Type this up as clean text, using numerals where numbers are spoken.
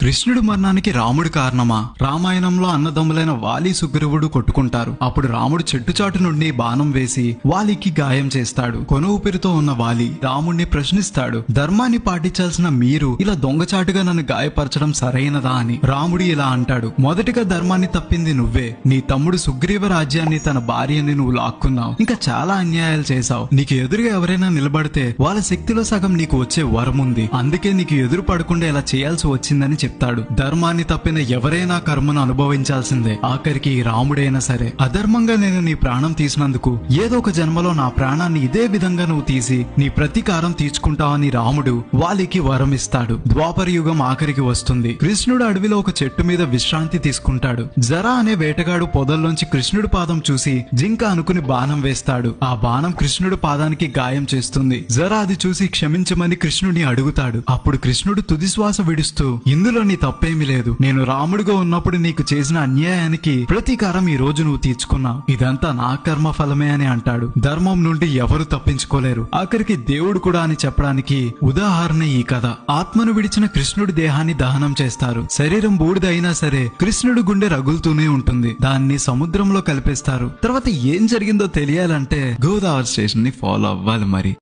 కృష్ణుడు మరణానికి రాముడు కారణమా? రామాయణంలో అన్నదమ్ములైన వాలి సుగ్రీవుడు కొట్టుకుంటారు. అప్పుడు రాముడు చెట్టుచాటు నుండి బాణం వేసి వాలికి గాయం చేస్తాడు. కొన ఊపిరితో ఉన్న వాలి రాముడిని ప్రశ్నిస్తాడు, ధర్మాన్ని పాటించాల్సిన మీరు ఇలా దొంగచాటుగా నన్ను గాయపరచడం సరైనదా అని. రాముడు ఇలా అంటాడు, మొదటిగా ధర్మాన్ని తప్పింది నువ్వే. నీ తమ్ముడు సుగ్రీవ రాజ్యాన్ని, తన భార్యని నువ్వు లాక్కున్నావు. ఇంకా చాలా అన్యాయాలు చేశావు. నీకు ఎదురుగా ఎవరైనా నిలబడితే వాళ్ళ శక్తిలో సగం నీకు వచ్చే వరం ఉంది. అందుకే నీకు ఎదురు పడకుండా ఇలా చేయాల్సి వచ్చిందని చెప్తాడు. ధర్మాన్ని తప్పిన ఎవరైనా కర్మను అనుభవించాల్సిందే. ఆఖరికి రాముడైనా సరే. అధర్మంగా నేను నీ ప్రాణం తీసినందుకు ఏదో ఒక జన్మలో నా ప్రాణాన్ని ఇదే విధంగా నువ్వు తీసి నీ ప్రతీకారం తీర్చుకుంటావని రాముడు వాలికి వరం ఇస్తాడు. ద్వాపర యుగం ఆఖరికి వస్తుంది. కృష్ణుడు అడవిలో ఒక చెట్టు మీద విశ్రాంతి తీసుకుంటాడు. జరా అనే వేటగాడు పొదల్లోంచి కృష్ణుడి పాదం చూసి జింక అనుకుని బాణం వేస్తాడు. ఆ బాణం కృష్ణుడి పాదానికి గాయం చేస్తుంది. జరా అది చూసి క్షమించమని కృష్ణుడిని అడుగుతాడు. అప్పుడు కృష్ణుడు తుదిశ్వాస విడుస్తూ, ఇందులో నీ తప్పేమీ లేదు. నేను రాముడిగా ఉన్నప్పుడు నీకు చేసిన అన్యాయానికి ప్రతీకారం ఈ రోజు నువ్వు తీర్చుకున్నావు. ఇదంతా నా కర్మ ఫలమే అని అంటాడు. ధర్మం నుండి ఎవరు తప్పించుకోలేరు, ఆఖరికి దేవుడు కూడా అని చెప్పడానికి ఉదాహరణ ఈ కథ. ఆత్మను విడిచిన కృష్ణుడి దేహాన్ని దహనం చేస్తారు. శరీరం బూడిదైనా సరే కృష్ణుడి గుండె రగులుతూనే ఉంటుంది. దాన్ని సముద్రంలో కలిపేస్తారు. తర్వాత ఏం జరిగిందో తెలియాలంటే గోదావరి స్టేషన్ ని ఫాలో అవ్వాలి మరి.